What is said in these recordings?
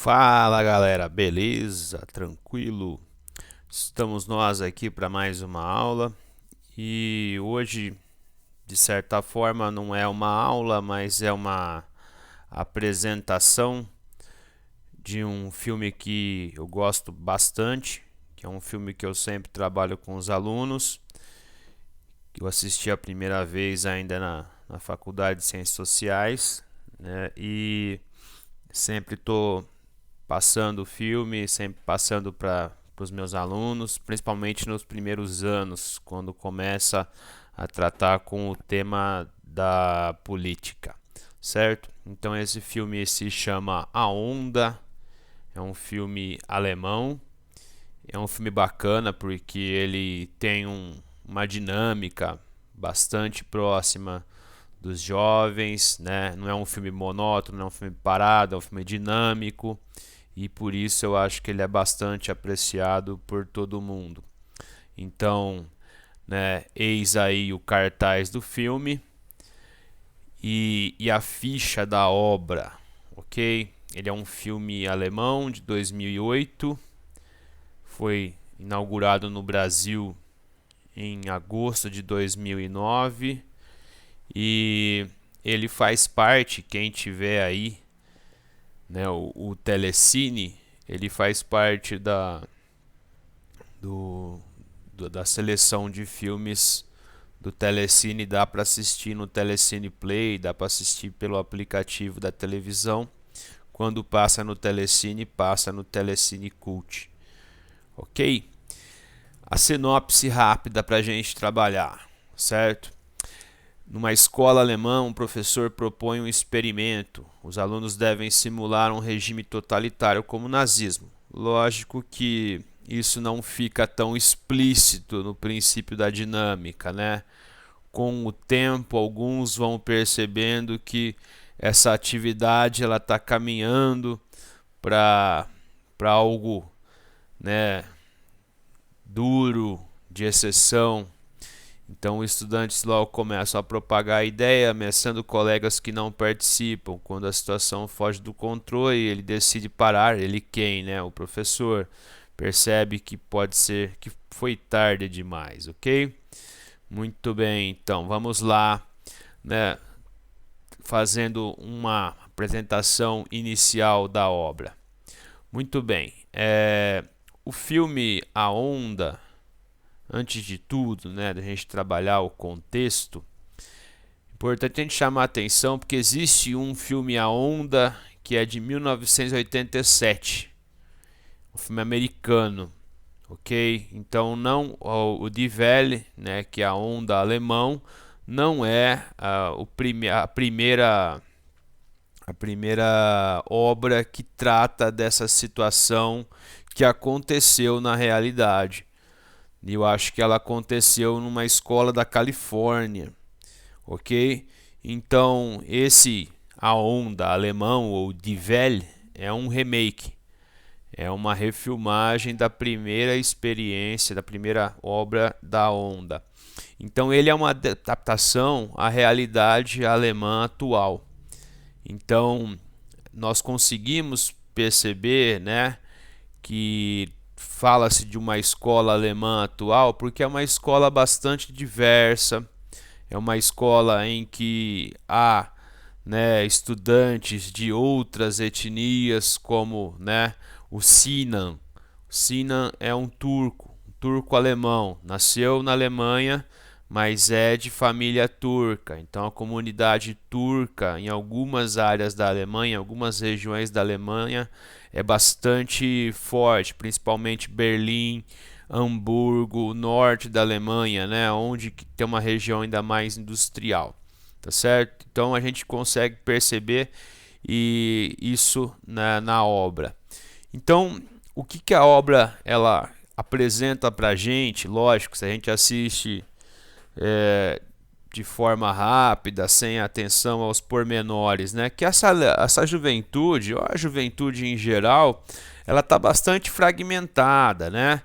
Fala galera, beleza? Tranquilo? Estamos nós aqui para mais uma aula e hoje, de certa forma, não é uma aula, mas é uma apresentação de um filme que eu gosto bastante, que é um filme que eu sempre trabalho com os alunos. Eu assisti a primeira vez ainda na Faculdade de Ciências Sociais, né? E sempre estou passando o filme, sempre passando para os meus alunos, principalmente nos primeiros anos, quando começa a tratar com o tema da política, certo? Então esse filme se chama A Onda, é um filme alemão, é um filme bacana porque ele tem uma dinâmica bastante próxima dos jovens, né? Não é um filme monótono, não é um filme parado, é um filme dinâmico e por isso eu acho que ele é bastante apreciado por todo mundo. Então, né, eis aí o cartaz do filme e a ficha da obra, ok? Ele é um filme alemão de 2008, foi inaugurado no Brasil em agosto de 2009 e ele faz parte, quem tiver aí, né, o Telecine, ele faz parte do, da seleção de filmes do Telecine. Dá para assistir no Telecine Play, dá para assistir pelo aplicativo da televisão. Quando passa no Telecine, passa no Telecine Cult, ok? A sinopse rápida para a gente trabalhar, certo? Numa escola alemã, um professor propõe um experimento. Os alunos devem simular um regime totalitário como o nazismo. Lógico que isso não fica tão explícito no princípio da dinâmica, né? Com o tempo, alguns vão percebendo que essa atividade ela está caminhando para algo, né, duro, de exceção. Então, os estudantes logo começam a propagar a ideia, ameaçando colegas que não participam. Quando a situação foge do controle, ele decide parar. Ele quem, né? O professor percebe que pode ser que foi tarde demais, ok? Muito bem, então vamos lá, né? Fazendo uma apresentação inicial da obra. Muito bem, o filme A Onda, antes de tudo, né, da gente trabalhar o contexto, é importante a gente chamar a atenção porque existe um filme A Onda que é de 1987, um filme americano, ok? Então não o Die Welle, né, que é a onda alemão, não é a primeira obra que trata dessa situação que aconteceu na realidade. E eu acho que ela aconteceu numa escola da Califórnia, ok? Então, esse A Onda alemão, ou Die Welle, é um remake. É uma refilmagem da primeira experiência, da primeira obra da Onda. Então, ele é uma adaptação à realidade alemã atual. Então, nós conseguimos perceber, né, que fala-se de uma escola alemã atual porque é uma escola bastante diversa, é uma escola em que há, né, estudantes de outras etnias, como, né, o Sinan. O Sinan é um turco alemão, nasceu na Alemanha, mas é de família turca. Então a comunidade turca em algumas áreas da Alemanha, algumas regiões da Alemanha, é bastante forte, principalmente Berlim, Hamburgo, o norte da Alemanha, né, onde tem uma região ainda mais industrial, tá certo? Então a gente consegue perceber isso na obra. Então, o que a obra ela apresenta para a gente? Lógico, se a gente assiste de forma rápida, sem atenção aos pormenores, né? Que essa juventude, ou a juventude em geral, ela está bastante fragmentada, né?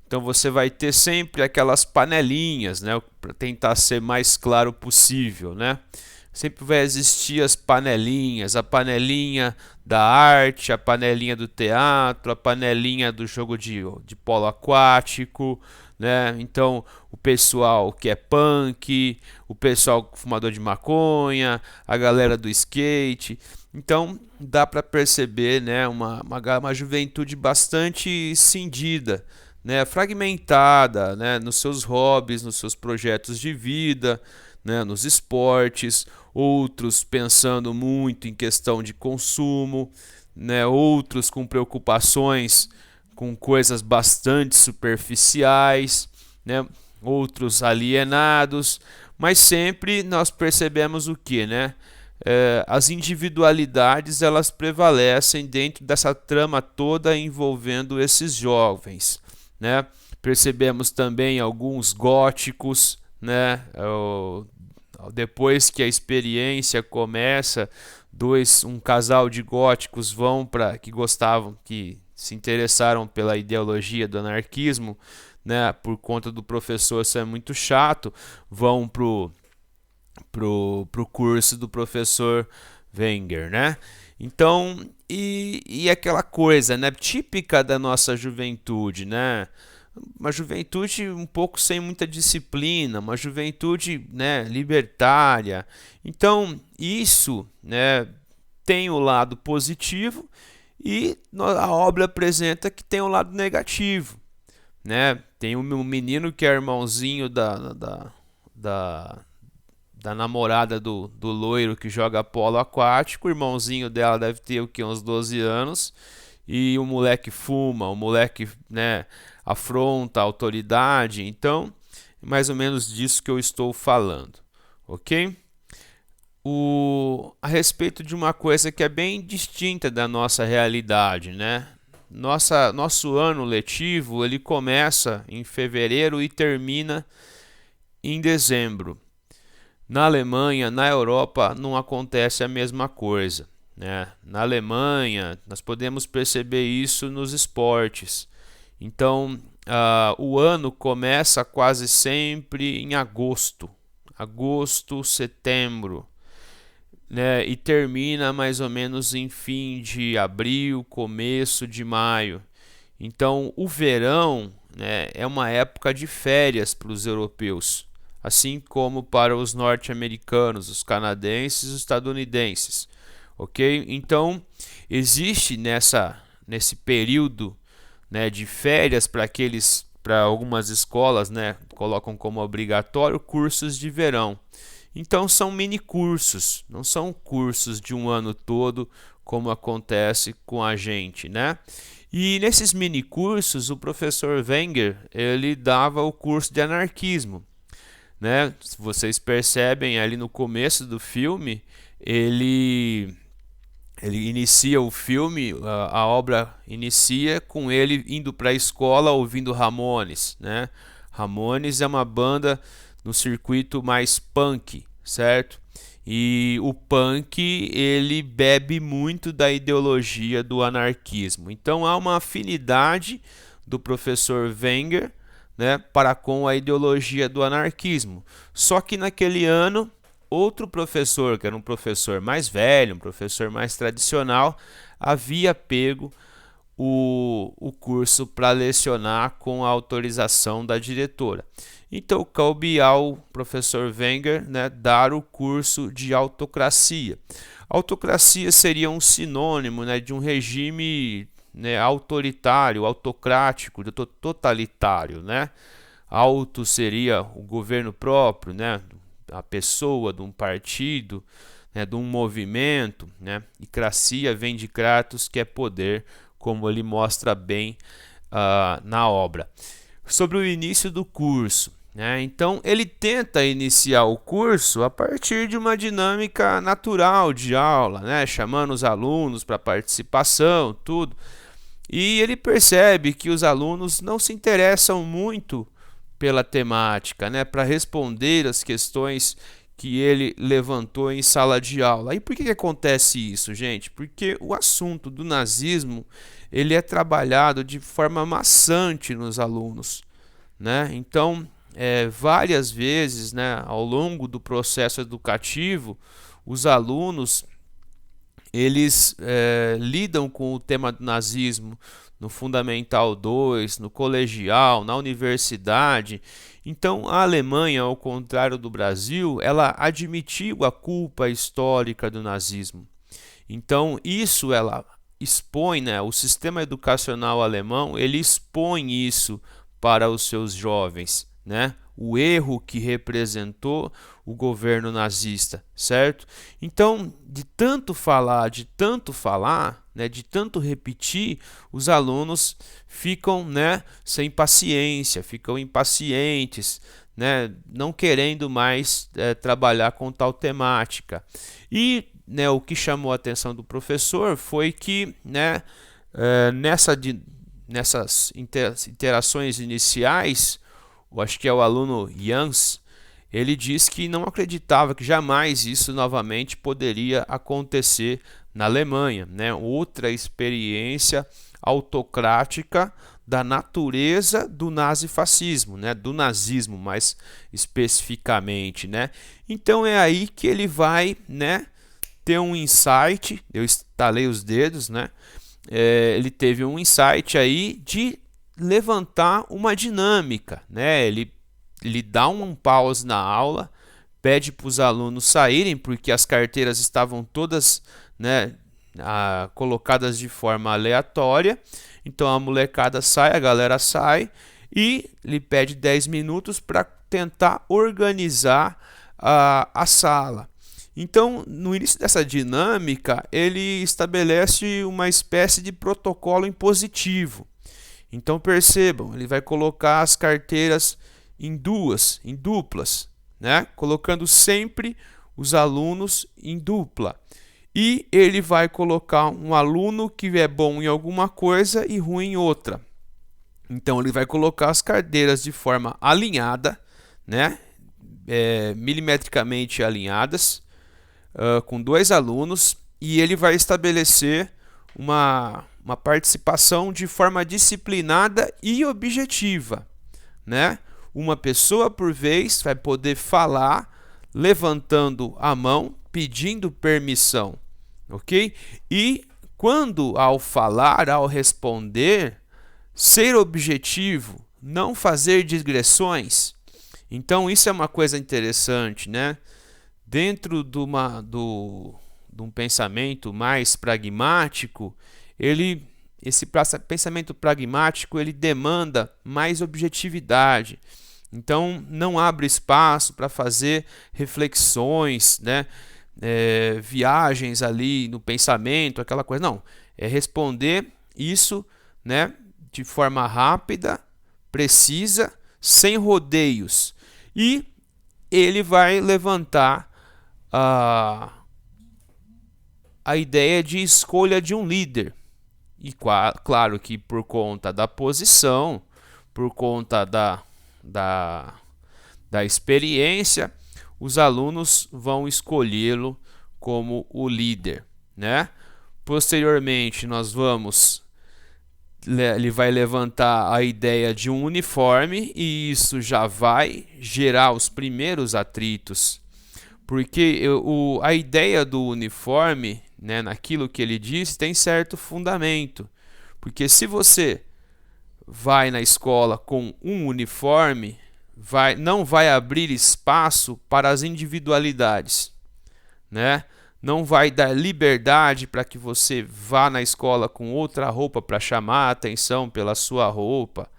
Então você vai ter sempre aquelas panelinhas, né? Para tentar ser mais claro possível, né? sempre vai existir as panelinhas, a panelinha da arte, a panelinha do teatro, a panelinha do jogo de polo aquático, né? Então, o pessoal que é punk, o pessoal fumador de maconha, a galera do skate. Então, dá para perceber, né, uma juventude bastante cindida, né, fragmentada, né, nos seus hobbies, nos seus projetos de vida, né, nos esportes, outros pensando muito em questão de consumo, né, outros com preocupações com coisas bastante superficiais, né, outros alienados, mas sempre nós percebemos o que, né? As individualidades elas prevalecem dentro dessa trama toda envolvendo esses jovens, né? Percebemos também alguns góticos, né? Depois que a experiência começa, um casal de góticos vão para que gostavam, que se interessaram pela ideologia do anarquismo, né? Por conta do professor ser muito chato, vão pro curso do professor Wenger, né? Então, e aquela coisa, né, típica da nossa juventude, né? Uma juventude um pouco sem muita disciplina, uma juventude, né, libertária. Então, isso, né, tem o lado positivo e a obra apresenta que tem o lado negativo, né? Tem um menino que é irmãozinho da namorada do loiro que joga polo aquático. O irmãozinho dela deve ter o que, uns 12 anos. E o moleque fuma, o moleque, né, afronta a autoridade. Então, é mais ou menos disso que eu estou falando, ok? A respeito de uma coisa que é bem distinta da nossa realidade, né? Nosso ano letivo ele começa em fevereiro e termina em dezembro. Na Alemanha, na Europa, não acontece a mesma coisa, né? Na Alemanha, nós podemos perceber isso nos esportes. Então, o ano começa quase sempre em agosto, setembro, né? E termina mais ou menos em fim de abril, começo de maio. Então, o verão, né, é uma época de férias para os europeus, assim como para os norte-americanos, os canadenses e os estadunidenses, ok? Então, existe nesse período, né, de férias para algumas escolas, né, colocam como obrigatório cursos de verão. Então, são mini cursos, não são cursos de um ano todo, como acontece com a gente, né? E nesses mini cursos, o professor Wenger, ele dava o curso de anarquismo, né? Se vocês percebem ali no começo do filme, ele inicia o filme, a obra inicia com ele indo para a escola ouvindo Ramones, né? Ramones é uma banda no circuito mais punk, certo? E o punk ele bebe muito da ideologia do anarquismo. Então há uma afinidade do professor Wenger, né, para com a ideologia do anarquismo. Só que naquele ano, outro professor, que era um professor mais velho, um professor mais tradicional, havia pego o curso para lecionar com a autorização da diretora. Então, coube ao professor Wenger, né, dar o curso de autocracia. Autocracia seria um sinônimo, né, de um regime, né, autoritário, autocrático, totalitário, né? Auto seria o governo próprio, né, a pessoa de um partido, né, de um movimento, né? E cracia vem de kratos, que é poder, como ele mostra bem na obra. Sobre o início do curso, né? Então ele tenta iniciar o curso a partir de uma dinâmica natural de aula, né? Chamando os alunos para participação, tudo. E ele percebe que os alunos não se interessam muito pela temática, né? Para responder as questões que ele levantou em sala de aula. E por que acontece isso, gente? Porque o assunto do nazismo ele é trabalhado de forma maçante nos alunos, né? Então, várias vezes, né, ao longo do processo educativo, os alunos eles lidam com o tema do nazismo no Fundamental 2, no colegial, na universidade. Então, a Alemanha, ao contrário do Brasil, ela admitiu a culpa histórica do nazismo. Então, isso ela expõe, né, o sistema educacional alemão, ele expõe isso para os seus jovens, né? O erro que representou o governo nazista, certo? Então, de tanto falar, né, de tanto repetir, os alunos ficam, né, sem paciência, ficam impacientes, né, não querendo mais trabalhar com tal temática. E, né, o que chamou a atenção do professor foi que, né, nessas interações iniciais, eu acho que é o aluno Jans, ele diz que não acreditava que jamais isso novamente poderia acontecer na Alemanha, né? Outra experiência autocrática da natureza do nazifascismo, né? Do nazismo mais especificamente, né? Então é aí que ele vai, né, ter um insight. Eu estalei os dedos, né? Ele teve um insight aí de levantar uma dinâmica, né? Ele dá um pause na aula, pede para os alunos saírem porque as carteiras estavam todas, né, colocadas de forma aleatória. Então a molecada sai, a galera sai e ele pede 10 minutos para tentar organizar a sala. Então, no início dessa dinâmica, ele estabelece uma espécie de protocolo impositivo. Então percebam, ele vai colocar as carteiras em duplas, né? Colocando sempre os alunos em dupla. E ele vai colocar um aluno que é bom em alguma coisa e ruim em outra. Então ele vai colocar as carteiras de forma alinhada, né? Milimetricamente alinhadas, com dois alunos, e ele vai estabelecer uma participação de forma disciplinada e objetiva, né? Uma pessoa por vez vai poder falar levantando a mão, pedindo permissão, ok? E quando ao falar, ao responder, ser objetivo, não fazer digressões. Então isso é uma coisa interessante, né? Dentro de um pensamento mais pragmático, esse pensamento pragmático ele demanda mais objetividade. Então não abre espaço para fazer reflexões, né? Viagens ali no pensamento, aquela coisa. Não, é responder isso, né, de forma rápida, precisa, sem rodeios. E ele vai levantar a ideia de escolha de um líder. E claro que por conta da posição, por conta da experiência, os alunos vão escolhê-lo como o líder, né? Posteriormente, ele vai levantar a ideia de um uniforme e isso já vai gerar os primeiros atritos. Porque a ideia do uniforme, né, naquilo que ele diz, tem certo fundamento. Porque se você vai na escola com um uniforme, não vai abrir espaço para as individualidades, né? Não vai dar liberdade para que você vá na escola com outra roupa para chamar a atenção pela sua roupa.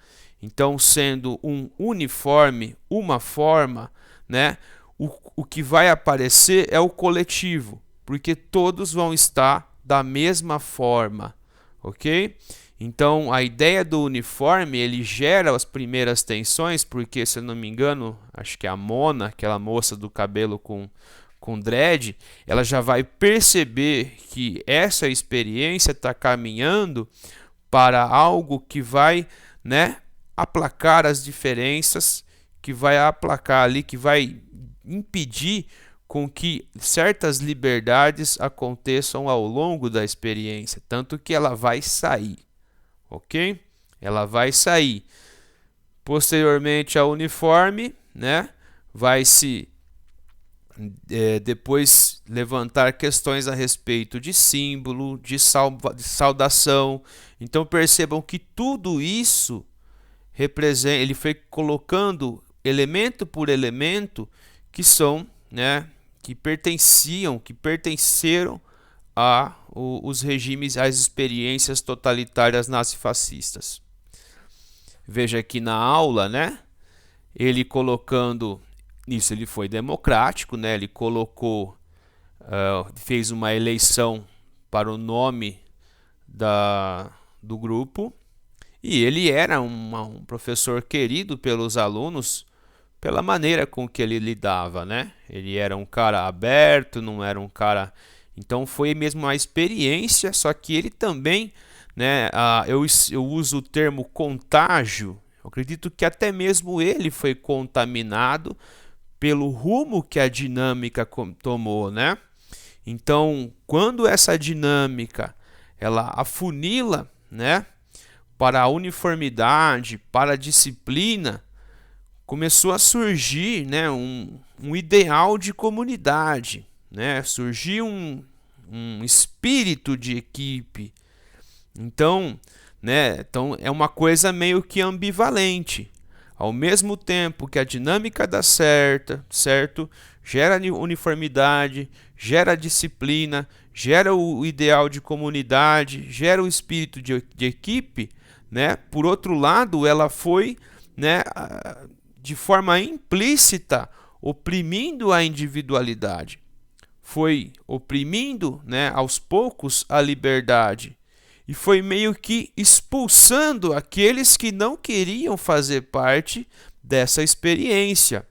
Então, sendo um uniforme, uma forma, né? O que vai aparecer é o coletivo, porque todos vão estar da mesma forma, ok? Então, a ideia do uniforme, ele gera as primeiras tensões, porque, se eu não me engano, acho que a Mona, aquela moça do cabelo com dread, ela já vai perceber que essa experiência está caminhando para algo que vai, né, aplacar as diferenças, que vai aplacar ali, que vai impedir com que certas liberdades aconteçam ao longo da experiência, tanto que ela vai sair, ok? Ela vai sair. Posteriormente ao uniforme, né, vai se Depois levantar questões a respeito de símbolo, de saudação. Então percebam que tudo isso representa, ele foi colocando elemento por elemento que são, né, que pertenceram a os regimes, às experiências totalitárias nazifascistas. Veja aqui na aula, né, ele colocando isso, ele foi democrático, né, ele colocou, fez uma eleição para o nome do grupo, e ele era um professor querido pelos alunos pela maneira com que ele lidava, né? Ele era um cara aberto, não era um cara... Então foi mesmo uma experiência, só que ele também, né? Eu uso o termo contágio. Eu acredito que até mesmo ele foi contaminado pelo rumo que a dinâmica tomou, né? Então, quando essa dinâmica ela afunila, né, para a uniformidade, para a disciplina, começou a surgir, né, um ideal de comunidade, né? Surgiu um espírito de equipe. Então, né, então é uma coisa meio que ambivalente. Ao mesmo tempo que a dinâmica dá certo, gera uniformidade, gera disciplina, gera o ideal de comunidade, gera o espírito de equipe, né? Por outro lado, ela foi, né, de forma implícita oprimindo a individualidade, foi oprimindo, né, aos poucos a liberdade. E foi meio que expulsando aqueles que não queriam fazer parte dessa experiência.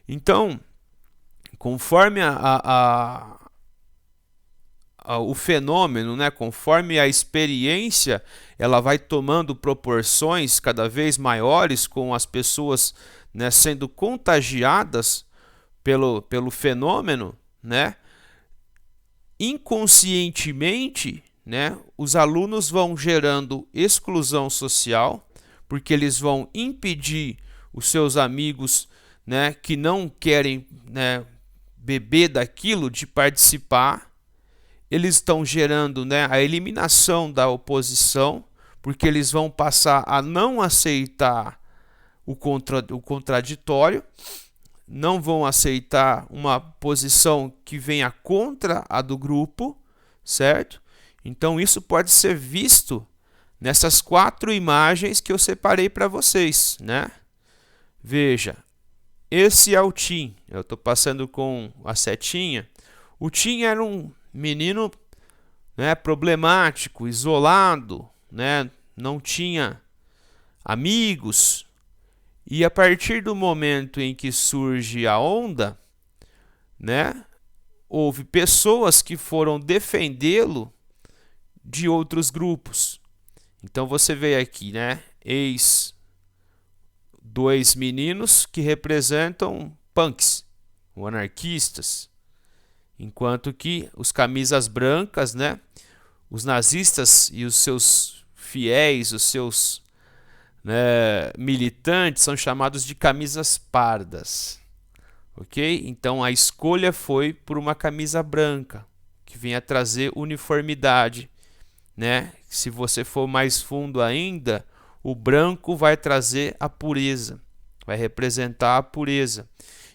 Então, conforme o fenômeno, né, conforme a experiência, ela vai tomando proporções cada vez maiores, com as pessoas, né, sendo contagiadas pelo fenômeno, né, inconscientemente, né, os alunos vão gerando exclusão social, porque eles vão impedir os seus amigos, né, que não querem, né, beber daquilo, de participar. Eles estão gerando, né, a eliminação da oposição, porque eles vão passar a não aceitar o contraditório, não vão aceitar uma posição que venha contra a do grupo, certo? Então isso pode ser visto nessas 4 imagens que eu separei para vocês, né? Veja, esse é o Tim. Eu estou passando com a setinha. O Tim era um menino, né, problemático, isolado, né? Não tinha amigos. E a partir do momento em que surge a onda, né, houve pessoas que foram defendê-lo de outros grupos. Então você vê aqui, né, eis 2 meninos que representam punks, ou anarquistas, enquanto que os camisas brancas, né, os nazistas e os seus fiéis, os seus, né, militantes, são chamados de camisas pardas. Ok? Então a escolha foi por uma camisa branca, que vem a trazer uniformidade, né? Se você for mais fundo ainda, o branco vai trazer a pureza, vai representar a pureza.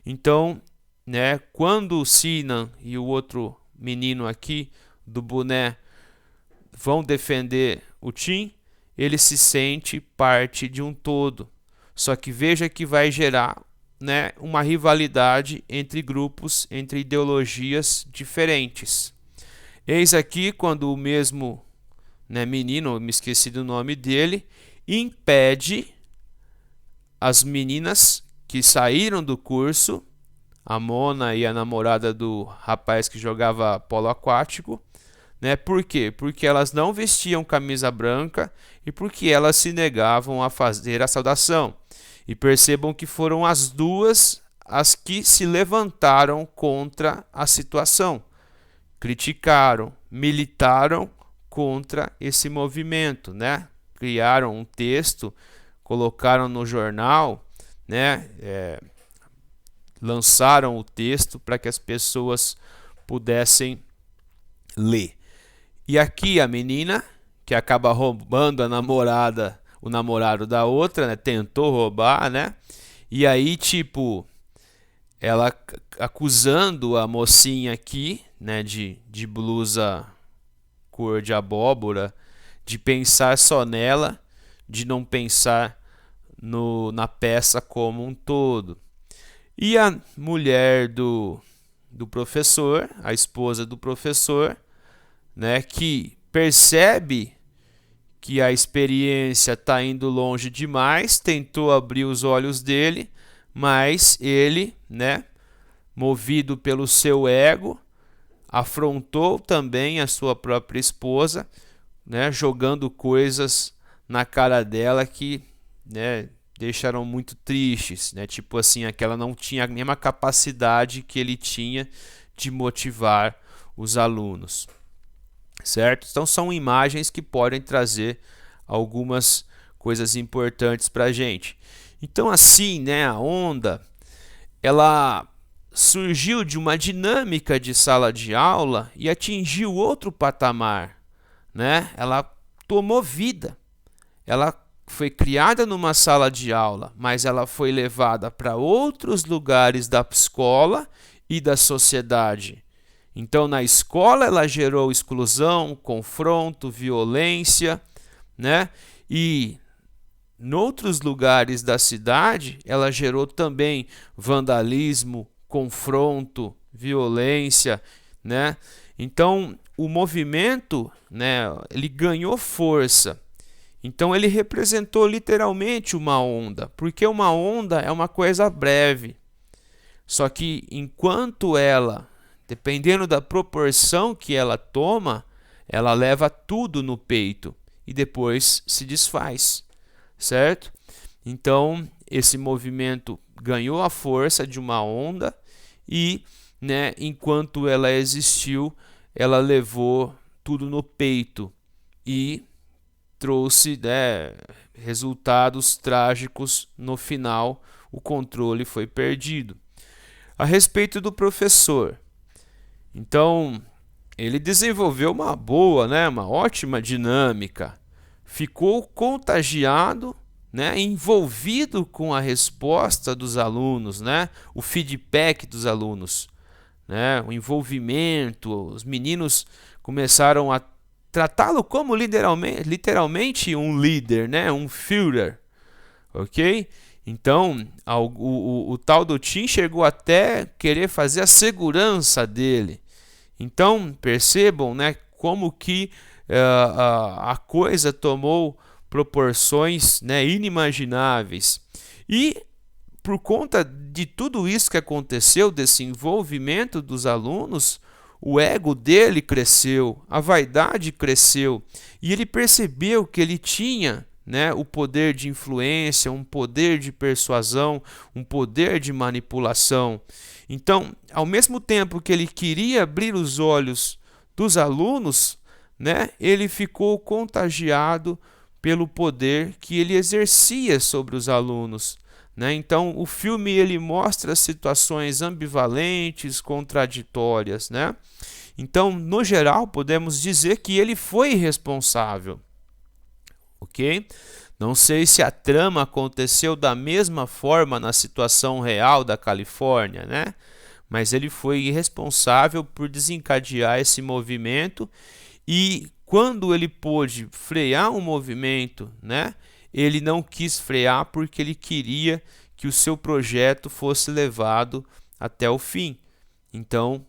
Então, né, quando o Sinan e o outro menino aqui do boné vão defender o Tim, ele se sente parte de um todo. Só que veja que vai gerar, né, uma rivalidade entre grupos, entre ideologias diferentes. Eis aqui quando o mesmo, né, menino, eu me esqueci do nome dele, impede as meninas que saíram do curso, a Mona e a namorada do rapaz que jogava polo aquático, né? Por quê? Porque elas não vestiam camisa branca e porque elas se negavam a fazer a saudação. E percebam que foram as duas as que se levantaram contra a situação, criticaram, militaram contra esse movimento, né? Criaram um texto, colocaram no jornal, né? lançaram o texto para que as pessoas pudessem ler. E aqui a menina, que acaba roubando a namorada, o namorado da outra, né? Tentou roubar, né? E aí, tipo, ela acusando a mocinha aqui, né? De blusa cor de abóbora, de pensar só nela, de não pensar na peça como um todo. E a mulher do professor, a esposa do professor, né, que percebe que a experiência está indo longe demais, tentou abrir os olhos dele, mas ele, né, movido pelo seu ego, afrontou também a sua própria esposa, né, jogando coisas na cara dela que, né, deixaram muito tristes, né? Tipo assim, aquela não tinha a mesma capacidade que ele tinha de motivar os alunos, certo? Então são imagens que podem trazer algumas coisas importantes para a gente. Então assim, né, a onda, ela surgiu de uma dinâmica de sala de aula e atingiu outro patamar, né? Ela tomou vida, ela foi criada numa sala de aula, mas ela foi levada para outros lugares da escola e da sociedade. Então, na escola, ela gerou exclusão, confronto, violência, né? E em outros lugares da cidade, ela gerou também vandalismo, confronto, violência, né? Então, o movimento, né, ele ganhou força. Então ele representou literalmente uma onda, porque uma onda é uma coisa breve. Só que enquanto ela, dependendo da proporção que ela toma, ela leva tudo no peito e depois se desfaz, certo? Então esse movimento ganhou a força de uma onda e, né, enquanto ela existiu, ela levou tudo no peito e trouxe, né, resultados trágicos no final. O controle foi perdido. A respeito do professor, então ele desenvolveu uma boa, né, uma ótima dinâmica, ficou contagiado, né, envolvido com a resposta dos alunos, né, o feedback dos alunos, né, o envolvimento. Os meninos começaram a tratá-lo como literalmente um líder, né? Um Führer, ok? Então, o tal do Tim chegou até querer fazer a segurança dele. Então, percebam, né, como que a coisa tomou proporções, né, inimagináveis. E por conta de tudo isso que aconteceu, desse envolvimento dos alunos, o ego dele cresceu, a vaidade cresceu, e ele percebeu que ele tinha, né, o poder de influência, um poder de persuasão, um poder de manipulação. Então, ao mesmo tempo que ele queria abrir os olhos dos alunos, né, ele ficou contagiado pelo poder que ele exercia sobre os alunos. Então, o filme ele mostra situações ambivalentes, contraditórias, né? Então, no geral, podemos dizer que ele foi responsável, ok? Não sei se a trama aconteceu da mesma forma na situação real da Califórnia, né? Mas ele foi responsável por desencadear esse movimento e quando ele pôde frear um movimento, né? Ele não quis frear porque ele queria que o seu projeto fosse levado até o fim. Então,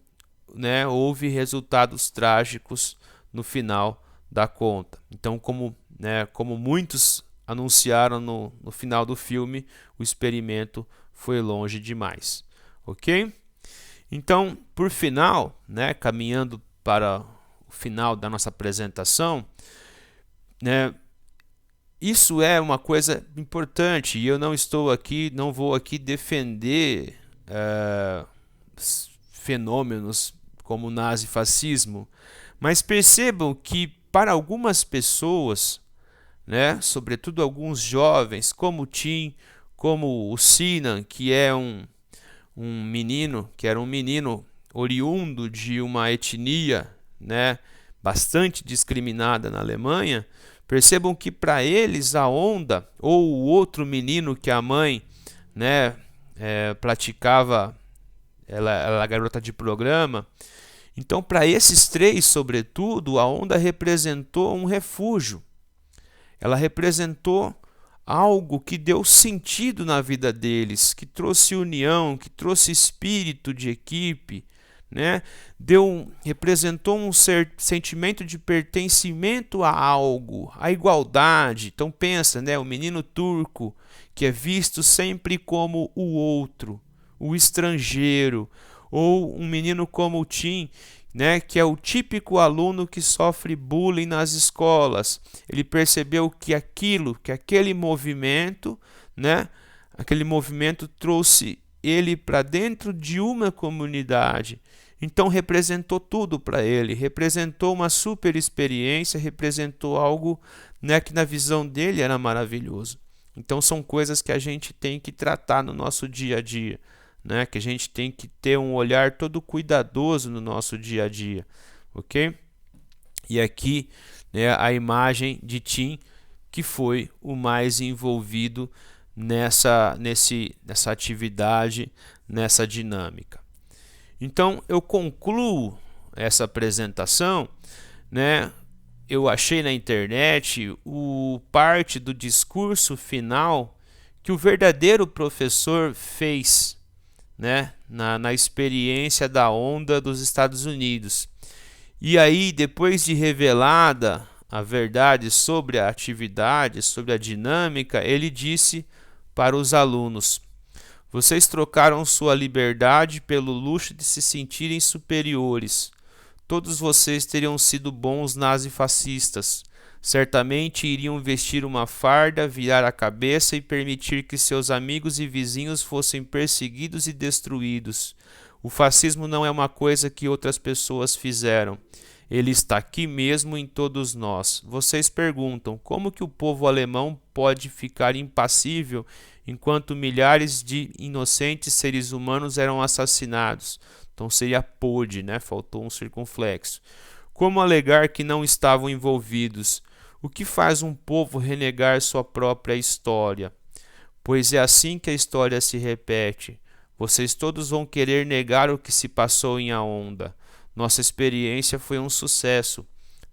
né, houve resultados trágicos no final da conta. Então, como muitos anunciaram no final do filme, o experimento foi longe demais. Ok? Então, por final, né, caminhando para o final da nossa apresentação, né, isso é uma coisa importante e eu não vou aqui defender fenômenos como o nazifascismo, mas percebam que para algumas pessoas, né, sobretudo alguns jovens, como o Tim, como o Sinan, que é um um menino que era um menino oriundo de uma etnia, né, bastante discriminada na Alemanha, percebam que para eles a onda, ou o outro menino que a mãe, né, praticava, ela era garota de programa. Então, para esses três, sobretudo, a onda representou um refúgio. Ela representou algo que deu sentido na vida deles, que trouxe união, que trouxe espírito de equipe, né? Representou um sentimento de pertencimento a algo, a igualdade. Então pensa, né? O menino turco que é visto sempre como o outro, o estrangeiro, ou um menino como o Tim, né, que é o típico aluno que sofre bullying nas escolas. Ele percebeu que aquele movimento, né, aquele movimento trouxe ele para dentro de uma comunidade. Então representou tudo para ele, representou uma super experiência, representou algo, né, que na visão dele era maravilhoso. Então são coisas que a gente tem que tratar no nosso dia a dia, né? Que a gente tem que ter um olhar todo cuidadoso no nosso dia a dia, ok? E aqui, né, a imagem de Tim, que foi o mais envolvido nessa atividade, nessa dinâmica. Então eu concluo essa apresentação, né? Eu achei na internet parte do discurso final que o verdadeiro professor fez, né, na experiência da onda dos Estados Unidos. E aí, depois de revelada a verdade sobre a atividade, sobre a dinâmica, ele disse para os alunos: vocês trocaram sua liberdade pelo luxo de se sentirem superiores. Todos vocês teriam sido bons nazifascistas. Certamente iriam vestir uma farda, virar a cabeça e permitir que seus amigos e vizinhos fossem perseguidos e destruídos. O fascismo não é uma coisa que outras pessoas fizeram. Ele está aqui mesmo em todos nós. Vocês perguntam como que o povo alemão pode ficar impassível enquanto milhares de inocentes seres humanos eram assassinados. Então seria pôde, né? Faltou um circunflexo. Como alegar que não estavam envolvidos? O que faz um povo renegar sua própria história? Pois é assim que a história se repete. Vocês todos vão querer negar o que se passou em A Onda. Nossa experiência foi um sucesso.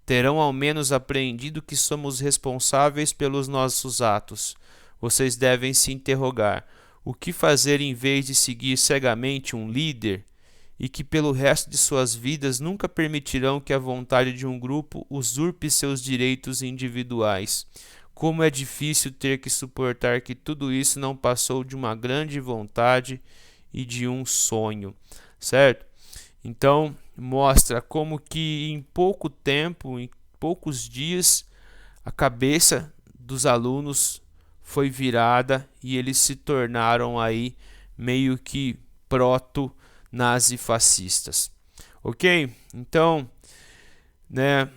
Terão ao menos aprendido que somos responsáveis pelos nossos atos. Vocês devem se interrogar: o que fazer em vez de seguir cegamente um líder? E que pelo resto de suas vidas nunca permitirão que a vontade de um grupo usurpe seus direitos individuais. Como é difícil ter que suportar que tudo isso não passou de uma grande vontade e de um sonho, certo? Então, mostra como que em pouco tempo, em poucos dias, a cabeça dos alunos foi virada e eles se tornaram aí meio que proto-nazifascistas. Ok? Então, né,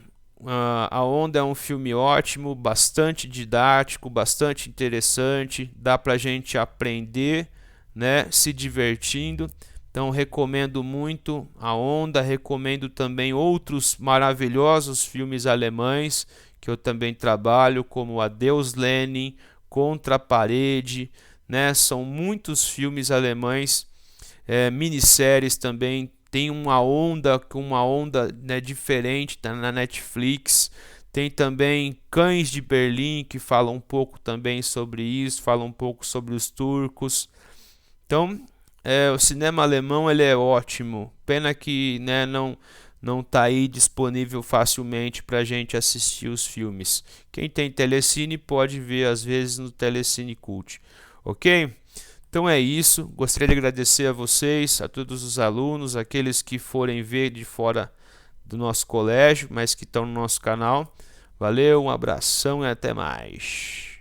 A Onda é um filme ótimo, bastante didático, bastante interessante, dá pra gente aprender, né, se divertindo. Então recomendo muito A Onda, recomendo também outros maravilhosos filmes alemães que eu também trabalho, como Adeus Lenin, Contra a Parede, né? São muitos filmes alemães, minisséries também. Tem uma onda, né, diferente, tá na Netflix. Tem também Cães de Berlim, que fala um pouco também sobre isso, fala um pouco sobre os turcos. Então, o cinema alemão ele é ótimo. Pena que, né, não está aí disponível facilmente para a gente assistir os filmes. Quem tem Telecine pode ver às vezes no Telecine Cult. Ok? Então é isso. Gostaria de agradecer a vocês, a todos os alunos, aqueles que forem ver de fora do nosso colégio, mas que estão no nosso canal. Valeu, um abração e até mais.